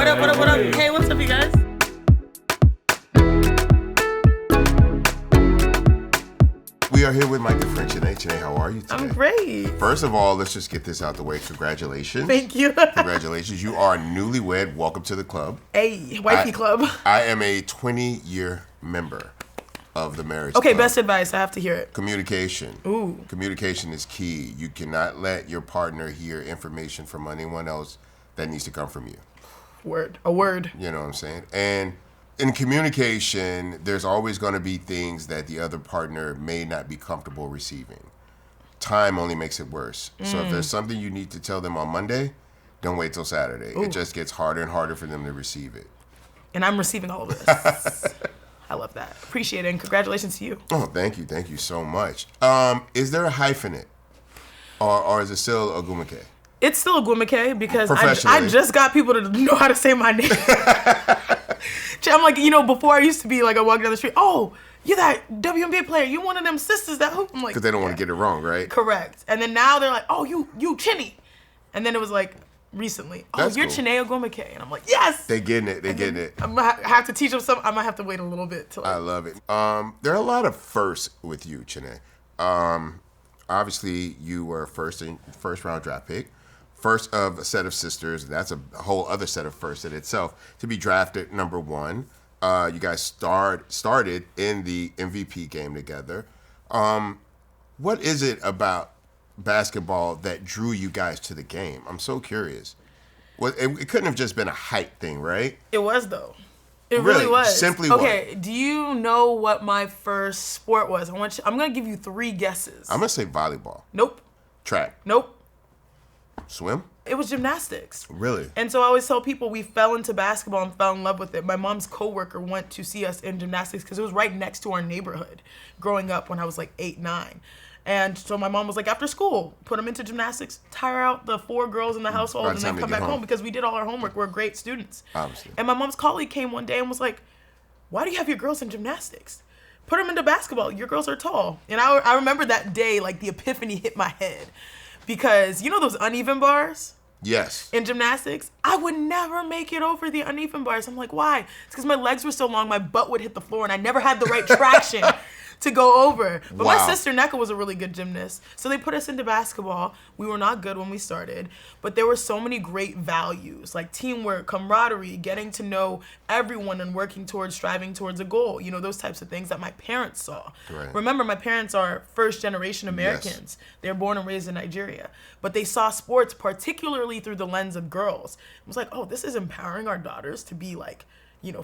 What up? Hey, what's up, you guys? We are here with my good friend Chiney. Chiney, how are you today? I'm great. First of all, let's just get this out the way. Congratulations. Thank you. Congratulations. You are newlywed. Welcome to the club. Hey, wifey club. I am a 20-year member of the marriage Okay, club. best advice. I have to hear it. Communication. Ooh. Communication is key. You cannot let your partner hear information from anyone else that needs to come from you. A word. You know what I'm saying? And in communication, there's always going to be things that the other partner may not be comfortable receiving. Time only makes it worse. So if there's something you need to tell them on Monday, don't wait till Saturday. Ooh. It just gets harder and harder for them to receive it. And I'm receiving all of this. I love that. Appreciate it. And congratulations to you. Oh, thank you. Thank you so much. Is there a hyphen in it? Or is it still Ogwumike? It's still Ogwumike because I just got people to know how to say my name. I'm like, before I used to be like, I walk down the street, oh, you're that WNBA player. You one of them sisters that hoop. I'm like, because they don't want to get it wrong, right? Correct. And then now they're like, oh, you Chinny. And then it was like recently, oh, That's you're cool. Chiney Ogwumike. And I'm like, yes. They getting it. They getting it. I'm going to have to teach them something. I might have to wait a little bit till I love it. There are a lot of firsts with you, Chiney. Obviously, you were first round draft pick. First of a set of sisters. That's a whole other set of firsts in itself. To be drafted number one. You guys started in the MVP game together. What is it about basketball that drew you guys to the game? I'm so curious. It couldn't have just been a height thing, right? It was, though. It really was. Simply okay, what? Do you know what my first sport was? I'm going to give you 3 guesses. I'm going to say volleyball. Nope. Track. Nope. Swim? It was gymnastics. Really? And so I always tell people we fell into basketball and fell in love with it. My mom's coworker went to see us in gymnastics because it was right next to our neighborhood growing up when I was like 8, 9. And so my mom was like, after school, put them into gymnastics, tire out the 4 girls in the household, and then come back home because we did all our homework. We're great students. Obviously. And my mom's colleague came one day and was like, why do you have your girls in gymnastics? Put them into basketball. Your girls are tall. And I remember that day, like the epiphany hit my head. Because you know those uneven bars? Yes. In gymnastics? I would never make it over the uneven bars. I'm like, why? It's because my legs were so long, my butt would hit the floor, and I never had the right traction to go over. But Wow. my sister, Neka, was a really good gymnast. So they put us into basketball. We were not good when we started, but there were so many great values, like teamwork, camaraderie, getting to know everyone and working towards, striving towards a goal. You know, those types of things that my parents saw. Right. Remember, my parents are first-generation Americans. Yes. They're born and raised in Nigeria. But they saw sports particularly through the lens of girls. It was like, oh, this is empowering our daughters to be like,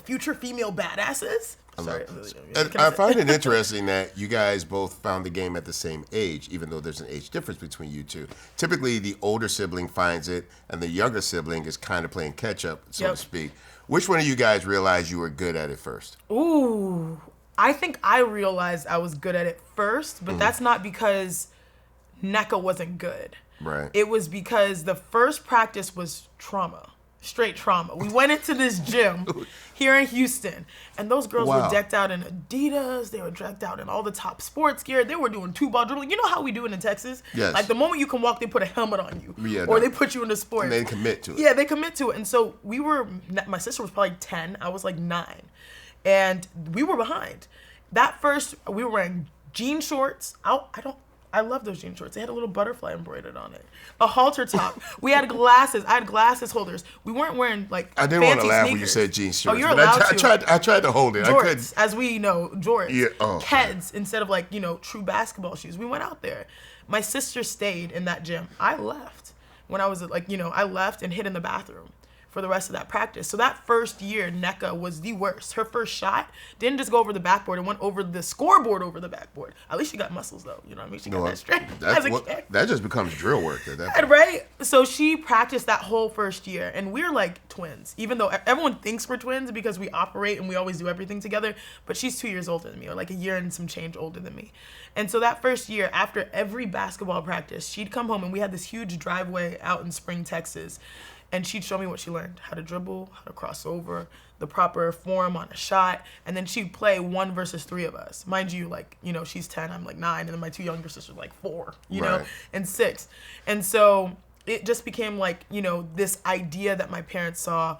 future female badasses. I find it interesting that you guys both found the game at the same age, even though there's an age difference between you two. Typically, the older sibling finds it, and the younger sibling is kind of playing catch-up, so to speak. Which one of you guys realized you were good at it first? Ooh, I think I realized I was good at it first, but that's not because Neka wasn't good. Right. It was because the first practice was trauma. Straight trauma. We went into this gym here in Houston, and those girls were decked out in Adidas. They were decked out in all the top sports gear. They were doing 2-ball dribbling. You know how we do it in Texas? Yes. Like the moment you can walk, they put a helmet on you. Yeah, or they put you into sports. And they commit to it. Yeah, they commit to it. And so my sister was probably 10. I was like 9. And we were behind. That first, we were wearing jean shorts. I love those jean shorts. They had a little butterfly embroidered on it. A halter top. We had glasses. I had glasses holders. We weren't wearing like I didn't want to laugh when you said jean shorts. Oh, you're but allowed to. I tried to hold it. Jorts, I couldn't. as we know, jorts. Yeah. Oh, Keds instead of like, true basketball shoes. We went out there. My sister stayed in that gym. I left when I was like, I left and hid in the bathroom for the rest of that practice. So that first year, Neka was the worst. Her first shot didn't just go over the backboard. It went over the scoreboard over the backboard. At least she got muscles, though. You know what I mean? She got that strength as a kid. That just becomes drill work at that point. Right? So she practiced that whole first year. And we're like twins, even though everyone thinks we're twins because we operate and we always do everything together. But she's 2 years older than me, or like a year and some change older than me. And so that first year, after every basketball practice, she'd come home and we had this huge driveway out in Spring, Texas. And she'd show me what she learned, how to dribble, how to cross over, the proper form on a shot. And then she'd play 1 versus 3 of us. Mind you, like, she's 10, I'm like 9. And then my 2 younger sisters are like 4, know, and 6. And so it just became like, this idea that my parents saw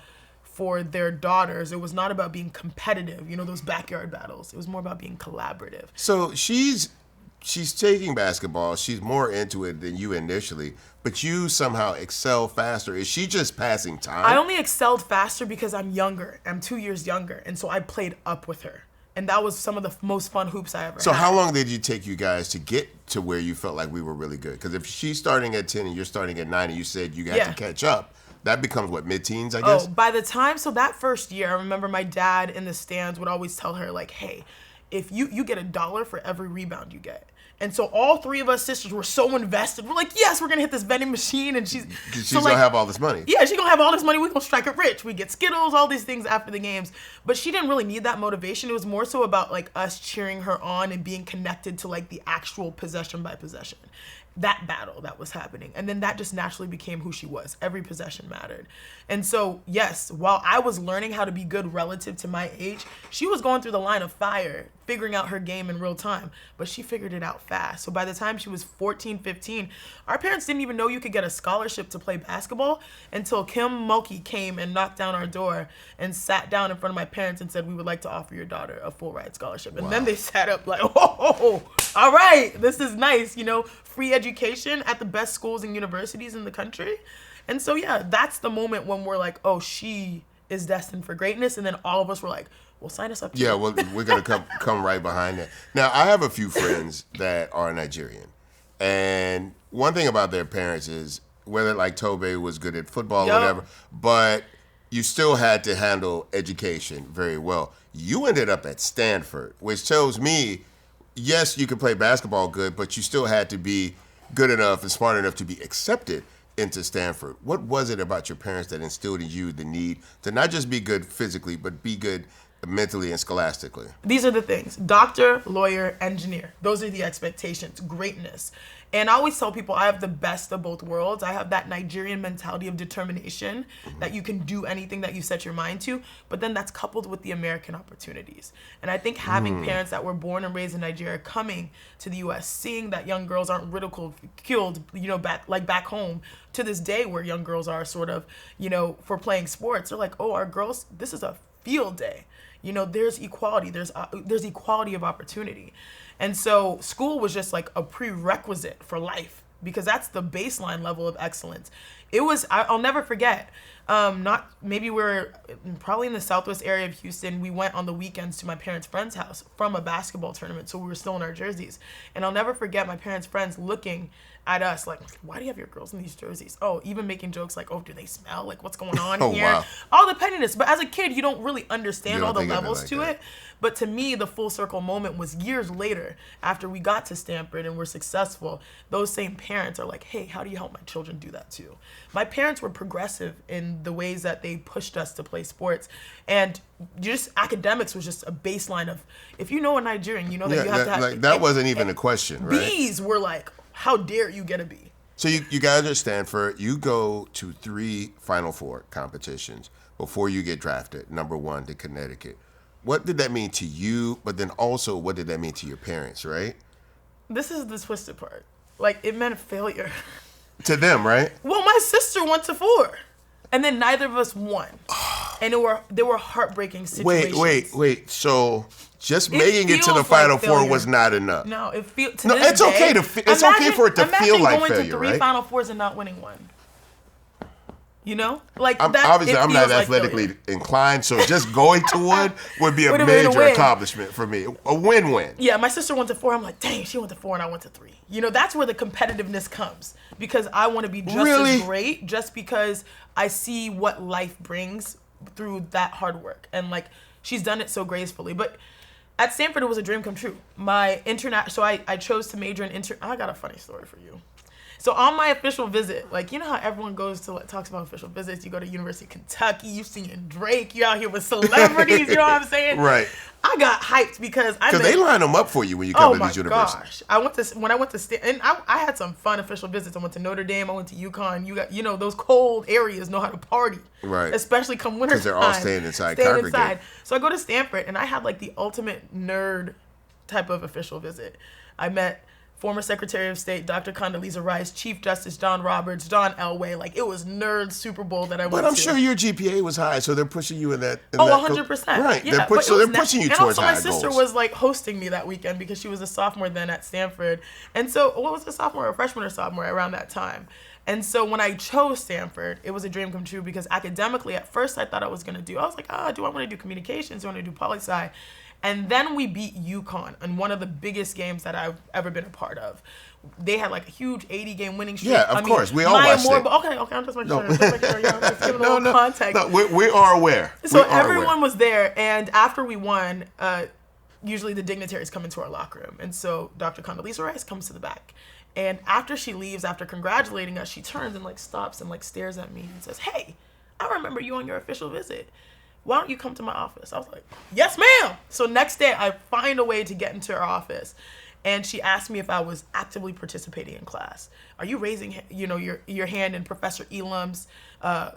for their daughters. It was not about being competitive, those backyard battles. It was more about being collaborative. So she's taking basketball. She's more into it than you initially, but you somehow excel faster. Is she just passing time? I only excelled faster because I'm younger. I'm 2 years younger, and so I played up with her. And that was some of the most fun hoops I ever had. So how long did it take you guys to get to where you felt like we were really good? Because if she's starting at 10 and you're starting at 9 and you said you had to catch up, that becomes what, mid-teens, I guess? Oh, by the time, so that first year, I remember my dad in the stands would always tell her, like, hey, if you get $1 for every rebound you get. And so all three of us sisters were so invested. We're like, yes, we're going to hit this vending machine. And she's going to have all this money. Yeah, she's going to have all this money. We're going to strike it rich. We get Skittles, all these things after the games. But she didn't really need that motivation. It was more so about like us cheering her on and being connected to like the actual possession by possession. That battle that was happening. And then that just naturally became who she was. Every possession mattered. And so, yes, while I was learning how to be good relative to my age, she was going through the line of fire, figuring out her game in real time. But she figured it out fast. So by the time she was 14, 15, our parents didn't even know you could get a scholarship to play basketball until Kim Mulkey came and knocked down our door and sat down in front of my parents and said, we would like to offer your daughter a full ride scholarship. And then they sat up like, oh, all right, this is nice, free education at the best schools and universities in the country. And so, yeah, that's the moment when we're like, oh, she is destined for greatness. And then all of us were like, well, sign us up. Yeah, well, we're going to come right behind that. Now, I have a few friends that are Nigerian. And one thing about their parents is, whether like Tobe was good at football or whatever, but you still had to handle education very well. You ended up at Stanford, which tells me, yes, you could play basketball good, but you still had to be good enough and smart enough to be accepted into Stanford. What was it about your parents that instilled in you the need to not just be good physically, but be good mentally and scholastically? These are the things: doctor, lawyer, engineer. Those are the expectations. Greatness. And I always tell people I have the best of both worlds. I have that Nigerian mentality of determination, that you can do anything that you set your mind to, but then that's coupled with the American opportunities. And I think having parents that were born and raised in Nigeria coming to the U.S., seeing that young girls aren't ridiculed, back home to this day, where young girls are sort of, for playing sports, they're like, oh, our girls, this is a field day. There's equality. There's equality of opportunity. And so school was just like a prerequisite for life, because that's the baseline level of excellence. It was, I'll never forget, we were probably in the southwest area of Houston. We went on the weekends to my parents' friend's house from a basketball tournament, so we were still in our jerseys. And I'll never forget my parents' friends looking at us like, why do you have your girls in these jerseys? Oh, even making jokes like, oh, do they smell? Like, what's going on here? Wow. All the pettiness. But as a kid, you don't really understand all the levels to it. But to me, the full circle moment was years later, after we got to Stanford and were successful. Those same parents are like, hey, how do you help my children do that too? My parents were progressive in the ways that they pushed us to play sports. And just academics was just a baseline of, if you know a Nigerian, you know that you have to have... Like, that wasn't even a question, right? B's were like, how dare you get a B? So you guys are at Stanford. You go to 3 Final Four competitions before you get drafted, number 1 to Connecticut. What did that mean to you? But then also, what did that mean to your parents, right? This is the twisted part. Like, it meant failure. To them, right? Well, my sister went to 4. And then neither of us won. And there were heartbreaking situations. Wait. So just making it to the Final Four was not enough. No, it feels. No, it's okay to. It's okay for it to feel like failure, right? Imagine going to 3 Final Fours and not winning one. Like obviously I'm not athletically inclined, so just going to one would be a major accomplishment for me. A win-win. Yeah, my sister went to 4. I'm like, dang, she went to 4 and I went to 3. That's where the competitiveness comes, because I want to be just as great, just because I see what life brings through that hard work, and like she's done it so gracefully. But at Stanford, it was a dream come true. So I chose to major in I got a funny story for you. So on my official visit, like, how everyone goes to, talks about official visits, you go to University of Kentucky, you've seen Drake, you're out here with celebrities, you know what I'm saying? Right. I got hyped because they line them up for you when you come to these universities. Oh my gosh. When I went to Stanford, and I had some fun official visits. I went to Notre Dame, I went to UConn. You got, those cold areas know how to party. Right. Especially come winter time. Because they're all staying inside. So I go to Stanford, and I had like the ultimate nerd type of official visit. I met former Secretary of State Dr. Condoleezza Rice, Chief Justice John Roberts, John Elway. Like, it was nerd Super Bowl that I went to. But I'm sure your GPA was high, so they're pushing you in that. 100%. Right. Yeah, they're pushing you towards high goals. And also my sister was like hosting me that weekend because she was a sophomore then at Stanford. And so, what was a sophomore, a freshman or sophomore around that time? And so when I chose Stanford, it was a dream come true because academically, at first I thought I was going to do, I was like, do I want to do communications? Do I want to do poli-sci? And then we beat UConn in one of the biggest games that I've ever been a part of. They had like a huge 80-game winning streak. Yeah, of course. We all watched it. Okay, I'm just making sure. Just giving a little context. No, we are aware. So everyone was there, and after we won, usually the dignitaries come into our locker room. And so Dr. Condoleezza Rice comes to the back. And after she leaves, after congratulating us, she turns and like stops and like stares at me and says, "Hey, I remember you on your official visit. Why don't you come to my office?" I was like, "Yes, ma'am." So next day I find a way to get into her office, and she asked me if I was actively participating in class. Are you raising, your hand in Professor Elam's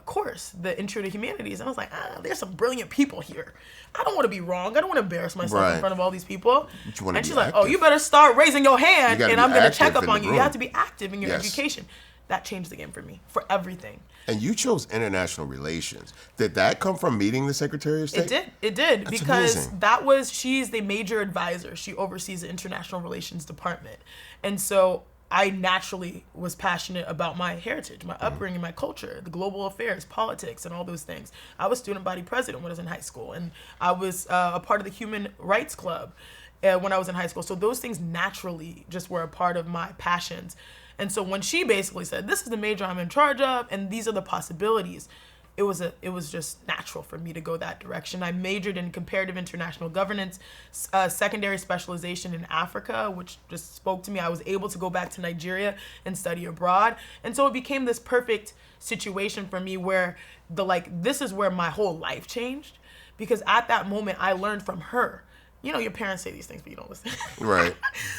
course, the Intro to Humanities? And I was like, there's some brilliant people here. I don't want to be wrong. I don't want to embarrass myself in front of all these people. And she's like, you better start raising your hand, and I'm going to check up on you. You have to be active in your education. That changed the game for me, for everything. And you chose international relations. Did that come from meeting the Secretary of State? It did. That's because amazing. She's the major advisor. She oversees the International Relations Department. And so I naturally was passionate about my heritage, my upbringing, my culture, the global affairs, politics, and all those things. I was student body president when I was in high school, and I was a part of the Human Rights Club when I was in high school. So those things naturally just were a part of my passions. And so when she basically said, "This is the major I'm in charge of, and these are the possibilities," it was just natural for me to go that direction. I majored in comparative international governance, secondary specialization in Africa, which just spoke to me. I was able to go back to Nigeria and study abroad. And so it became this perfect situation for me where this is where my whole life changed, because at that moment I learned from her. Your parents say these things, but you don't listen. Right.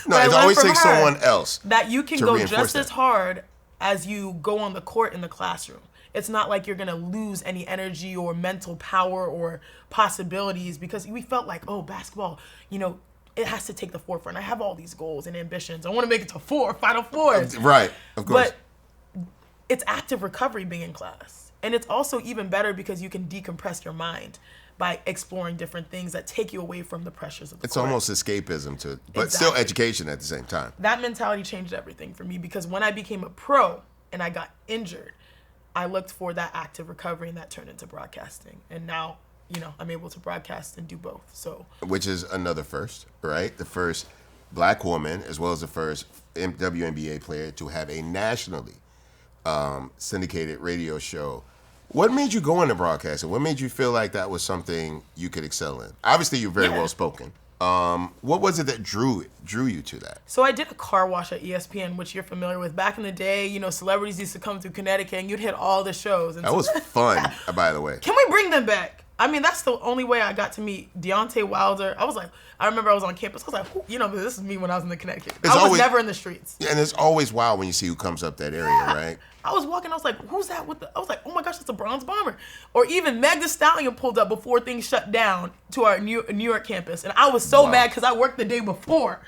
No, it always takes someone else. That you can go just as hard as you go on the court in the classroom. It's not like you're going to lose any energy or mental power or possibilities, because we felt like, basketball, it has to take the forefront. I have all these goals and ambitions. I want to make it to Final Fours. Right, of course. But it's active recovery being in class. And it's also even better because you can decompress your mind by exploring different things that take you away from the pressures of the It's court. almost escapism but still education at the same time. That mentality changed everything for me, because when I became a pro and I got injured, I looked for that active recovery, and that turned into broadcasting. And now, I'm able to broadcast and do both. So, which is another first, right? The first Black woman, as well as the first WNBA player to have a nationally syndicated radio show. What made you go into broadcasting? What made you feel like that was something you could excel in? Obviously, you're very well spoken. What was it that drew you to that? So I did a car wash at ESPN, which you're familiar with. Back in the day, celebrities used to come through Connecticut, and you'd hit all the shows. And that was fun, by the way. Can we bring them back? I mean, that's the only way I got to meet Deontay Wilder. I remember I was on campus. I was like, this is me when I was in the Connecticut. I was never in the streets. Yeah, and it's always wild when you see who comes up that area, right? I was walking, I was like, who's that I was like, oh my gosh, that's a Bronze Bomber. Or even Meg Thee Stallion pulled up before things shut down to our New York campus. And I was so mad because I worked the day before.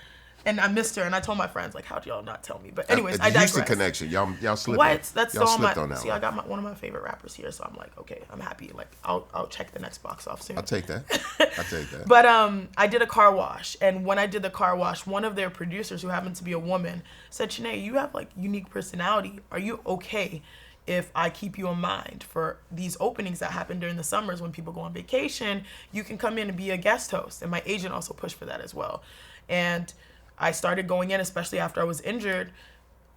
And I missed her, and I told my friends, how'd y'all not tell me? But anyways, I digress. Houston connection, y'all slipped. What? That's y'all so slipped on that. See, I got one of my favorite rappers here, so I'm like, okay, I'm happy. I'll check the next box off soon. I'll take that. But I did a car wash, and when I did the car wash, one of their producers, who happened to be a woman, said, "Chiney, you have unique personality. Are you okay if I keep you in mind for these openings that happen during the summers when people go on vacation? You can come in and be a guest host." And my agent also pushed for that as well. And I started going in, especially after I was injured,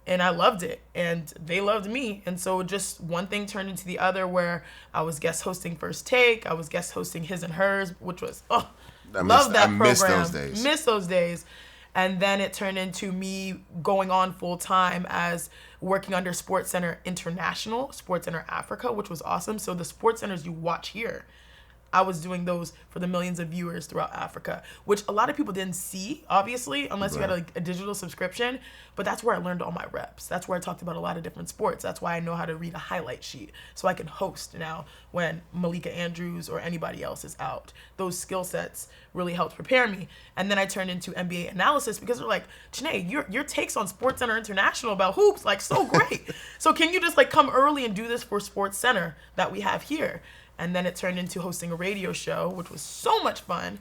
and I loved it, and they loved me. And so just one thing turned into the other, where I was guest hosting First Take. I was guest hosting His and Hers, which was, love that program. Miss those days. And then it turned into me going on full time as working under SportsCenter International, SportsCenter Africa, which was awesome. So the sports centers you watch here, I was doing those for the millions of viewers throughout Africa, which a lot of people didn't see, obviously, unless you had like a digital subscription. But that's where I learned all my reps. That's where I talked about a lot of different sports. That's why I know how to read a highlight sheet, so I can host now when Malika Andrews or anybody else is out. Those skill sets really helped prepare me. And then I turned into NBA analysis because they're like, Janae, your takes on SportsCenter International about hoops, like, so great. So can you just like come early and do this for SportsCenter that we have here? And then it turned into hosting a radio show, which was so much fun.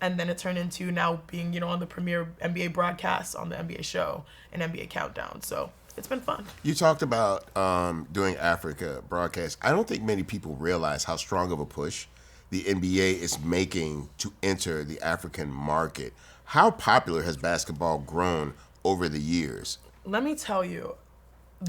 And then it turned into now being, you know, on the premier NBA broadcast on the NBA show and NBA Countdown. So it's been fun. You talked about doing Africa broadcast. I don't think many people realize how strong of a push the NBA is making to enter the African market. How popular has basketball grown over the years? Let me tell you,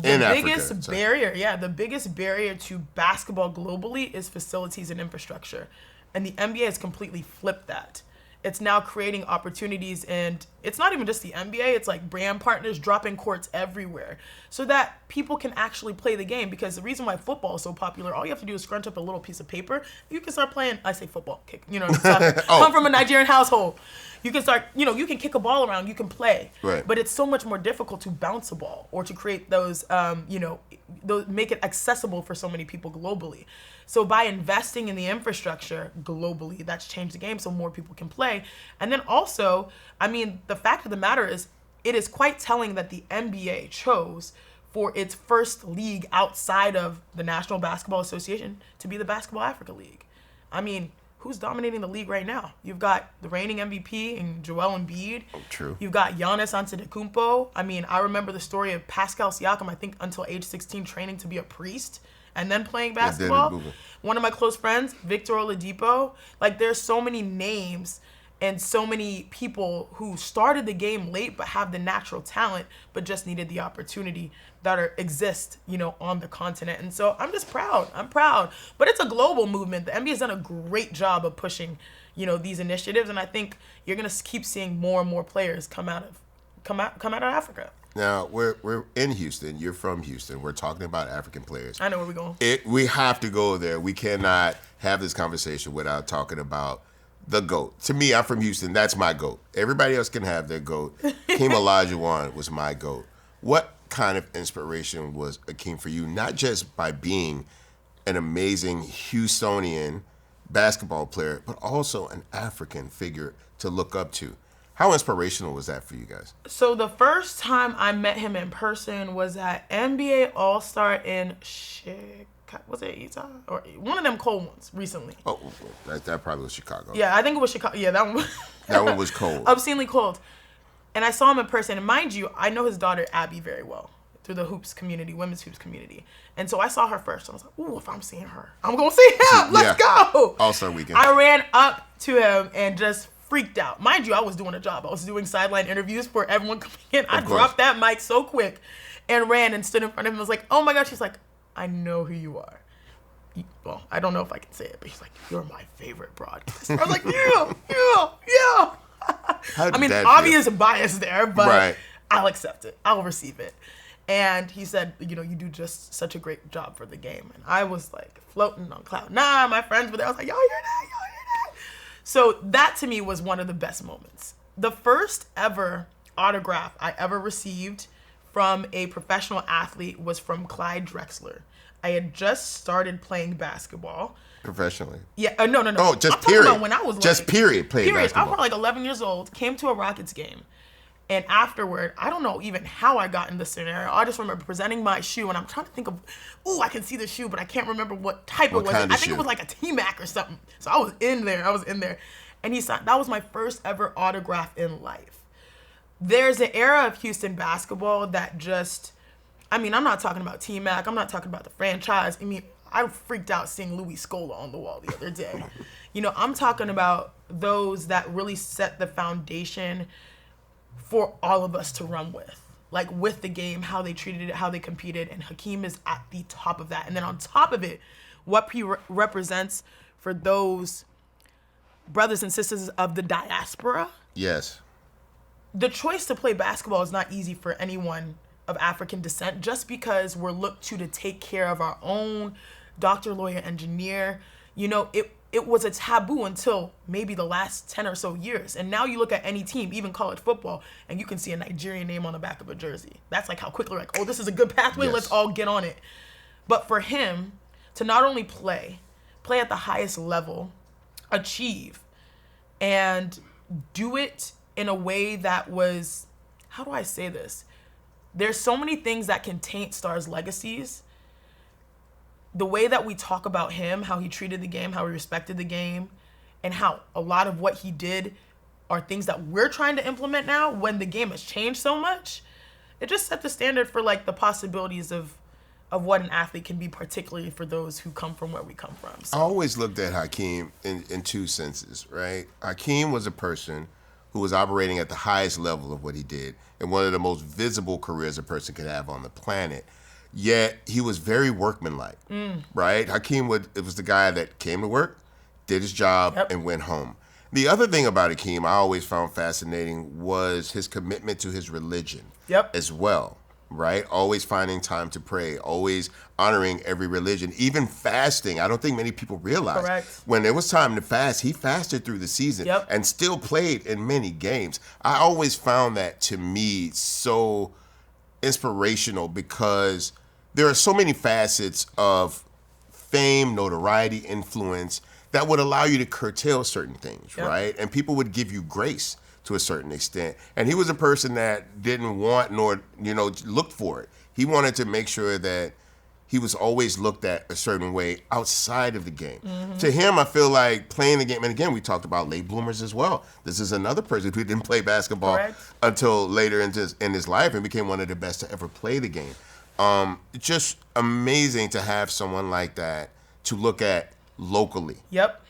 In the Africa, biggest barrier to basketball globally is facilities and infrastructure. And the NBA has completely flipped that. It's now creating opportunities, and it's not even just the NBA, it's like brand partners dropping courts everywhere so that people can actually play the game. Because the reason why football is so popular, all you have to do is scrunch up a little piece of paper, you can start playing, I say football, kick, you know, come from a Nigerian household. You can start, you know, you can kick a ball around, you can play. Right. But it's so much more difficult to bounce a ball or to create those, you know, make it accessible for so many people globally. So by investing in the infrastructure globally, that's changed the game so more people can play. And then also, I mean, the fact of the matter is, it is quite telling that the NBA chose for its first league outside of the National Basketball Association to be the Basketball Africa League. I mean, who's dominating the league right now? You've got the reigning MVP and Joel Embiid. Oh, true. You've got Giannis Antetokounmpo. I mean, I remember the story of Pascal Siakam, I think until age 16, training to be a priest and then playing basketball. One of my close friends, Victor Oladipo. Like, there's so many names and so many people who started the game late but have the natural talent but just needed the opportunity that exist, you know, on the continent. And so I'm just proud. I'm proud. But it's a global movement. The NBA has done a great job of pushing, you know, these initiatives, and I think you're going to keep seeing more and more players come out of Africa. Now, we're in Houston. You're from Houston. We're talking about African players. I know where we're going. We have to go there. We cannot have this conversation without talking about the GOAT. To me, I'm from Houston. That's my GOAT. Everybody else can have their GOAT. Hakeem Olajuwon was my GOAT. What kind of inspiration was Hakeem for you, not just by being an amazing Houstonian basketball player, but also an African figure to look up to? How inspirational was that for you guys? So the first time I met him in person was at NBA All-Star in Chicago. Was it Utah? Or one of them cold ones recently. Oh, that probably was Chicago. Yeah, I think it was Chicago. Yeah, that one. That one was cold. Obscenely cold. And I saw him in person. And mind you, I know his daughter Abby very well through the hoops community, women's hoops community. And so I saw her first. And I was like, ooh, if I'm seeing her, I'm going to see him. Let's go. All-Star weekend. I ran up to him and just freaked out. Mind you, I was doing a job. I was doing sideline interviews for everyone coming in. I dropped that mic so quick and ran and stood in front of him. I was like, oh my gosh. He's like, I know who you are. Well, I don't know if I can say it, but he's like, you're my favorite broadcaster. I was like, yeah. I mean, obvious bias there, but I'll accept it. I'll receive it. And he said, you know, you do just such a great job for the game. And I was like floating on cloud nine. My friends were there. I was like, y'all hear that? So that to me was one of the best moments. The first ever autograph I ever received from a professional athlete was from Clyde Drexler. I had just started playing basketball. Professionally? Yeah, no. Oh, just I'm period. About when I was just period, playing basketball. I was like 11 years old, came to a Rockets game. And afterward, I don't know even how I got in this scenario. I just remember presenting my shoe, and I'm trying to think of, I can see the shoe, but I can't remember what type it was. I think it was like a T-Mac or something. So I was in there. And he signed, that was my first ever autograph in life. There's an era of Houston basketball that just, I mean, I'm not talking about T-Mac. I'm not talking about the franchise. I mean, I freaked out seeing Louis Scola on the wall the other day. You know, I'm talking about those that really set the foundation for all of us to run with, like with the game, how they treated it, how they competed, and Hakeem is at the top of that. And then on top of it, what he represents for those brothers and sisters of the diaspora. Yes. The choice to play basketball is not easy for anyone of African descent, just because we're looked to take care of our own doctor, lawyer, engineer, it was a taboo until maybe the last 10 or so years. And now you look at any team, even college football, and you can see a Nigerian name on the back of a jersey. That's like how quickly, like, oh, this is a good pathway. Yes. Let's all get on it. But for him to not only play at the highest level, achieve, and do it in a way that was, how do I say this? There's so many things that can taint stars' legacies. The way that we talk about him, how he treated the game, how he respected the game, and how a lot of what he did are things that we're trying to implement now when the game has changed so much. It just set the standard for like the possibilities of what an athlete can be, particularly for those who come from where we come from. So. I always looked at Hakeem in two senses, right? Hakeem was a person who was operating at the highest level of what he did and one of the most visible careers a person could have on the planet. Yet he was very workmanlike, right? Hakeem it was the guy that came to work, did his job, and went home. The other thing about Hakeem I always found fascinating was his commitment to his religion as well, right? Always finding time to pray, always honoring every religion, even fasting. I don't think many people realize when it was time to fast, he fasted through the season and still played in many games. I always found that, to me, so inspirational because there are so many facets of fame, notoriety, influence that would allow you to curtail certain things, right? And people would give you grace to a certain extent. And he was a person that didn't want nor, looked for it. He wanted to make sure that he was always looked at a certain way outside of the game. To him, I feel like playing the game, and again, we talked about late bloomers as well. This is another person who didn't play basketball until later in his life and became one of the best to ever play the game. Just amazing to have someone like that to look at locally.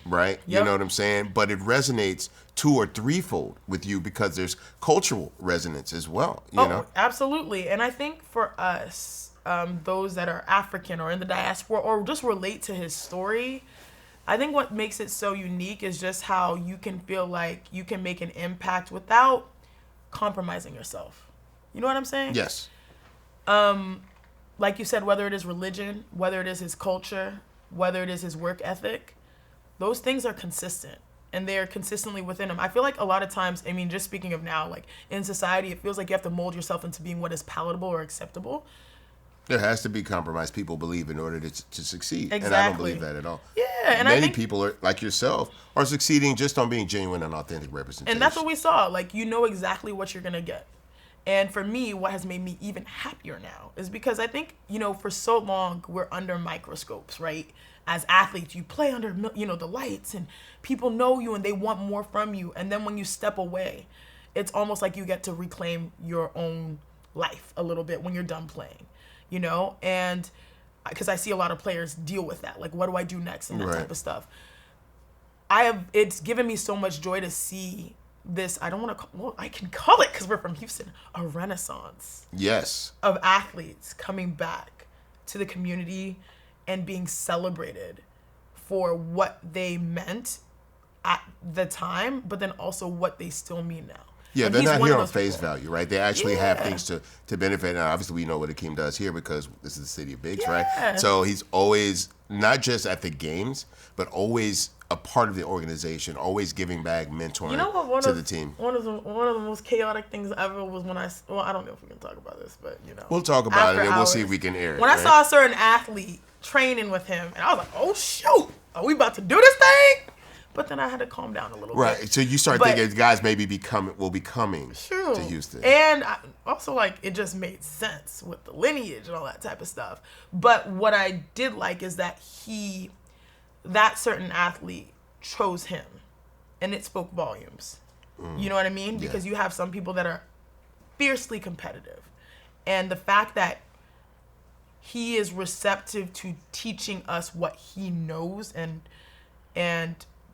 Right? You know what I'm saying? But it resonates 2 or 3-fold with you because there's cultural resonance as well. You know? Absolutely. And I think for us, those that are African or in the diaspora or just relate to his story, I think what makes it so unique is just how you can feel like you can make an impact without compromising yourself. You know what I'm saying? Yes. Like you said, whether it is religion, whether it is his culture, whether it is his work ethic, those things are consistent and they're consistently within him. I feel like a lot of times, I mean, just speaking of now, like in society, it feels like you have to mold yourself into being what is palatable or acceptable. There has to be compromise, people believe, in order to succeed. Exactly. And I don't believe that at all. Yeah. And many people are, like yourself, are succeeding just on being genuine and authentic representation. And that's what we saw. Like, you know exactly what you're going to get. And for me, what has made me even happier now is because I think, for so long, we're under microscopes, right? As athletes, you play under, the lights and people know you and they want more from you. And then when you step away, it's almost like you get to reclaim your own life a little bit when you're done playing, And because I see a lot of players deal with that. Like, what do I do next and that type of stuff. It's given me so much joy to see this, I can call it, because we're from Houston, a renaissance. Yes. Of athletes coming back to the community and being celebrated for what they meant at the time, but then also what they still mean now. Yeah, and they're not here on face value, right? They actually have things to benefit. And obviously, we know what Hakeem does here because this is the city of Bigs, right? So he's always, not just at the games, but always a part of the organization, always giving back, mentoring to the team. One of the most chaotic things ever was when I don't know if we can talk about this, but we'll talk about it and we'll see if we can air it. When I saw a certain athlete training with him, and I was like, oh shoot, are we about to do this thing? But then I had to calm down a little bit. Right. So you start thinking guys maybe will be coming to Houston. And also, it just made sense with the lineage and all that type of stuff. But what I did like is that that certain athlete chose him. And it spoke volumes. You know what I mean? Because you have some people that are fiercely competitive. And the fact that he is receptive to teaching us what he knows and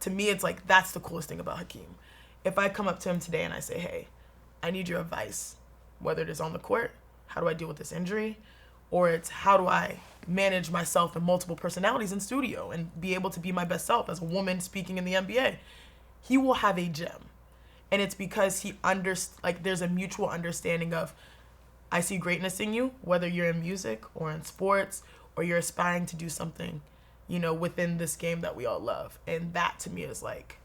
to me, it's like, that's the coolest thing about Hakeem. If I come up to him today and I say, hey, I need your advice, whether it is on the court, how do I deal with this injury, or it's how do I manage myself and multiple personalities in studio and be able to be my best self as a woman speaking in the NBA, he will have a gem. And it's because there's a mutual understanding of, I see greatness in you, whether you're in music or in sports or you're aspiring to do something, within this game that we all love. And that to me is like,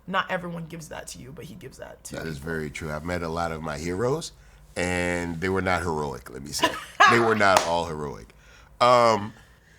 not everyone gives that to you, but he gives that to you. That is very true. I've met a lot of my heroes, and they were not heroic, let me say. They were not all heroic.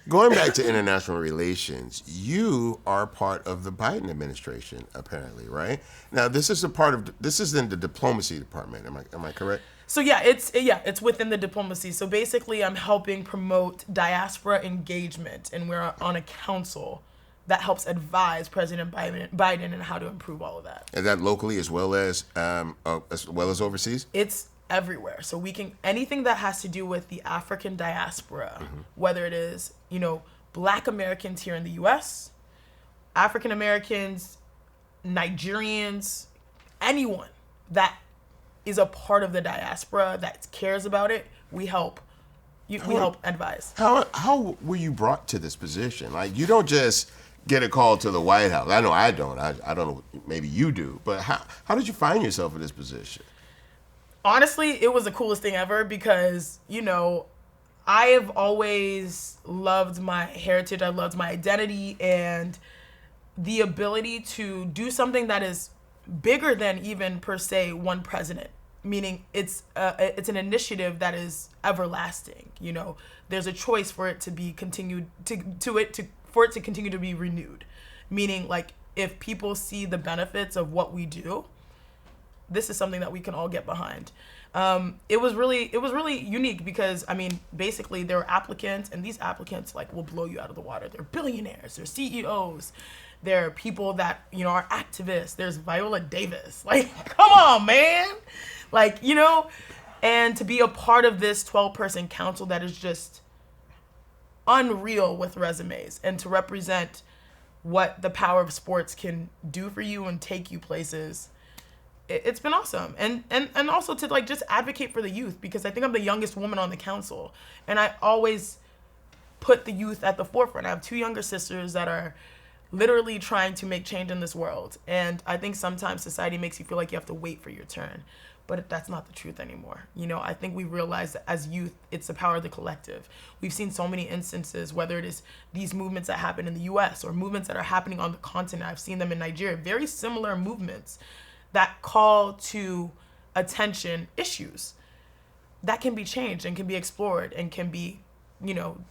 Going back to international relations, you are part of the Biden administration, apparently, right? Now, this is in the diplomacy department. Am I correct? So it's within the diplomacy. So basically, I'm helping promote diaspora engagement, and we're on a council that helps advise President Biden on how to improve all of that. Is that locally as well as overseas? It's everywhere. So anything that has to do with the African diaspora, whether it is, Black Americans here in the U.S., African Americans, Nigerians, anyone that is a part of the diaspora that cares about it, we help. We help advise. How were you brought to this position? Like, you don't just get a call to the White House. I know I don't. I don't know. Maybe you do. But how did you find yourself in this position? Honestly, it was the coolest thing ever because, I have always loved my heritage. I loved my identity, and the ability to do something that is bigger than even per se one president. Meaning it's an initiative that is everlasting. There's a choice for it to be continued for it to continue to be renewed. Meaning, like, if people see the benefits of what we do, this is something that we can all get behind. It was really unique because, basically there were applicants, and these applicants will blow you out of the water. They're billionaires, they're CEOs, they're people that, are activists. There's Viola Davis. Come on, man. And to be a part of this 12-person council that is just unreal with resumes, and to represent what the power of sports can do for you and take you places, it's been awesome. And also to just advocate for the youth, because I think I'm the youngest woman on the council, and I always put the youth at the forefront. I have 2 younger sisters that are literally trying to make change in this world, and I think sometimes society makes you feel like you have to wait for your turn, but that's not the truth anymore. I think we realize that as youth, it's the power of the collective. We've seen so many instances, whether it is these movements that happen in the US or movements that are happening on the continent. I've seen them in Nigeria, very similar movements that call to attention issues that can be changed and can be explored and can be,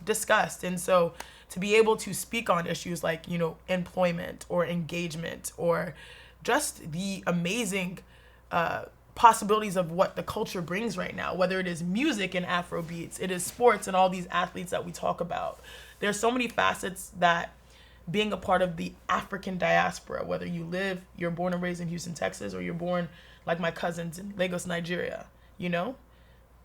discussed. And so to be able to speak on issues like, employment or engagement or just the amazing possibilities of what the culture brings right now, whether it is music and Afro beats, it is sports and all these athletes that we talk about. There's so many facets that being a part of the African diaspora, whether you're born and raised in Houston, Texas, or you're born like my cousins in Lagos, Nigeria,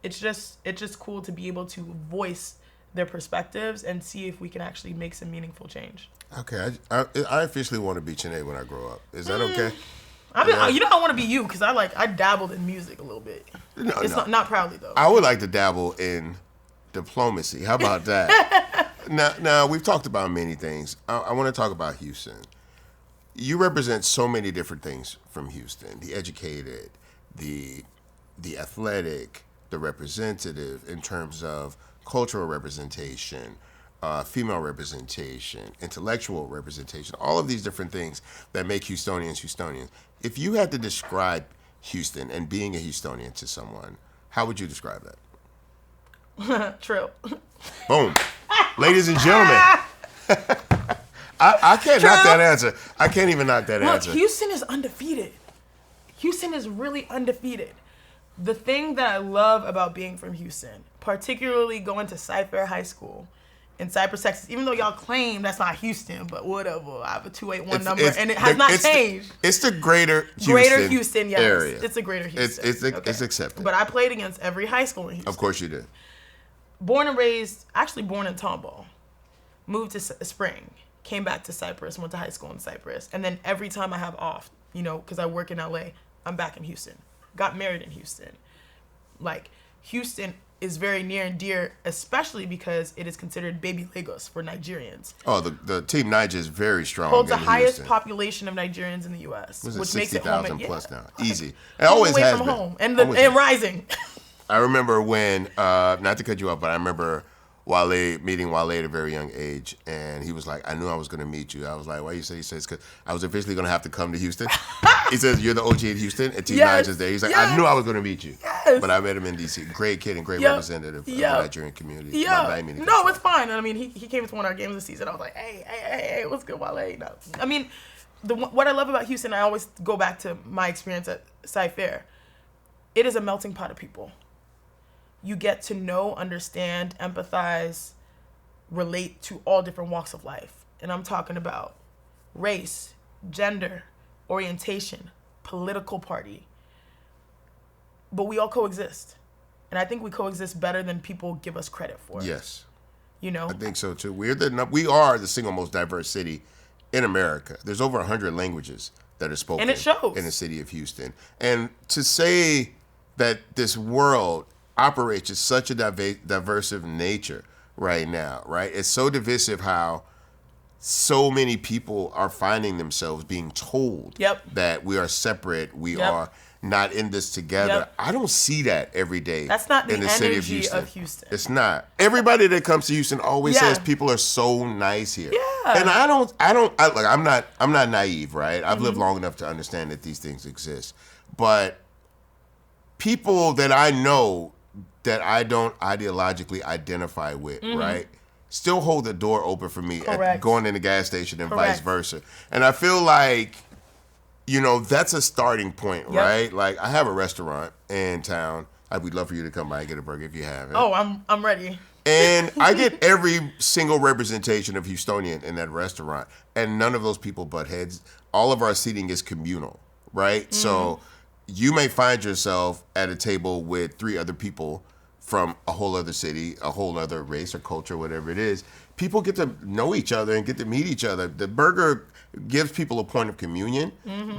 it's just cool to be able to voice their perspectives and see if we can actually make some meaningful change. Okay, I officially want to be Chiney when I grow up. Is that okay? I want to be you because I dabbled in music a little bit. Not proudly though. I would like to dabble in diplomacy. How about that? Now we've talked about many things. I want to talk about Houston. You represent so many different things from Houston: the educated, the athletic, the representative in terms of cultural representation, female representation, intellectual representation, all of these different things that make Houstonians Houstonians. If you had to describe Houston and being a Houstonian to someone, how would you describe that? Trill. Boom. Ladies and gentlemen. I can't knock that answer. I can't even knock that answer. Houston is undefeated. Houston is really undefeated. The thing that I love about being from Houston, particularly going to Cypher High School in Cypress, Texas, even though y'all claim that's not Houston, but whatever. I have a 281 number, and it has not changed. It's the greater Houston yes. area. It's a greater Houston. It's accepted. But I played against every high school in Houston. Of course you did. Born and raised, actually born in Tomball. Moved to Spring. Came back to Cypress, went to high school in Cypress. And then every time I have off, because I work in LA, I'm back in Houston. Got married in Houston. Houston is very near and dear, especially because it is considered baby Lagos for Nigerians. Oh, the team Niger is very strong. Holds the highest population of Nigerians in the U.S., which makes it home plus now. Easy. It always has been. Home and rising. I remember when, not to cut you off, but I remember meeting Wale at a very young age, and he was like, I knew I was going to meet you. I was like, why you say? He says, because I was eventually going to have to come to Houston. He says, you're the OG in Houston, and Team Nigel's there. He's like, I knew I was going to meet you. Yes. But I met him in D.C. Great kid and great representative of the Nigerian community. Yeah. No, it's fine. I mean, he came to one of our games this season. I was like, hey, what's good, Wale? No. I mean, what I love about Houston, I always go back to my experience at Sci-Fair. It is a melting pot of people. You get to know, understand, empathize, relate to all different walks of life. And I'm talking about race, gender, orientation, political party. But we all coexist. And I think we coexist better than people give us credit for. Yes. You know? I think so too. We are the single most diverse city in America. There's over 100 languages that are spoken and it shows. In the city of Houston. And to say that this world operates at such a diverse nature right now, right? It's so divisive how so many people are finding themselves being told that we are separate, we are not in this together. I don't see that every day. That's not in the energy city of Houston. It's not. Everybody that comes to Houston always says people are so nice here. Yeah. And I'm not naive, right? I've lived long enough to understand that these things exist. But people that I know that I don't ideologically identify with, right? Still hold the door open for me at going in the gas station and vice versa. And I feel like, you know, that's a starting point, right? Like, I have a restaurant in town. We'd love for you to come by and get a burger if you haven't. Oh, I'm ready. And I get every single representation of Houstonian in that restaurant, and none of those people butt heads. All of our seating is communal, right? So you may find yourself at a table with 3 other people from a whole other city, a whole other race or culture, whatever it is. People get to know each other and get to meet each other. The burger gives people a point of communion,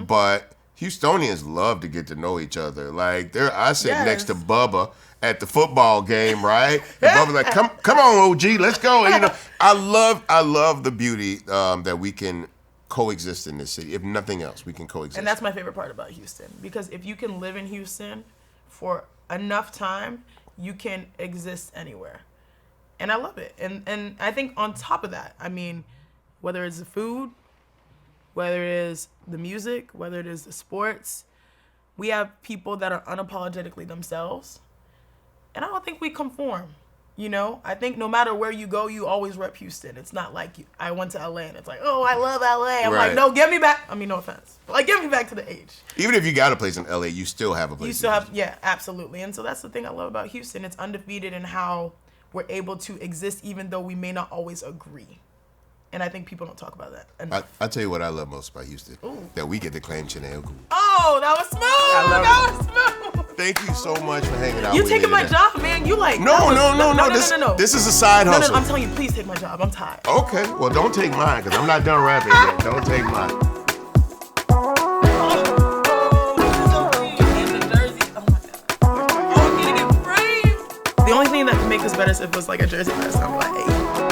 but Houstonians love to get to know each other. Like, I sit next to Bubba at the football game, right? And Bubba's like, come on, OG, let's go. And, you know, I love the beauty that we can coexist in this city. If nothing else, we can coexist. And that's my favorite part about Houston, because if you can live in Houston for enough time, you can exist anywhere. And I love it. And I think on top of that, I mean, whether it's the food, whether it is the music, whether it is the sports, we have people that are unapologetically themselves. And I don't think we conform, you know? I think no matter where you go, you always rep Houston. It's not like I went to LA and it's like, oh, I love LA. I'm like, no, get me back. I mean, no offense. But like, get me back to the age. Even if you got a place in LA, you still have a place. You still have, yeah, absolutely. And so that's the thing I love about Houston. It's undefeated in how we're able to exist even though we may not always agree. And I think people don't talk about that enough. I'll tell you what I love most about Houston. That we get to claim Chiney Ogwumike. Oh, that was smooth. That was smooth. Thank you so much for hanging out with me. You taking my job, man. You like... No. This is a side hustle. No, I'm telling you, please take my job. I'm tired. Okay. Well, don't take mine, because I'm not done rapping yet. Don't take mine. The only thing that can make this better is if it was like a jersey vest. I'm like, hey.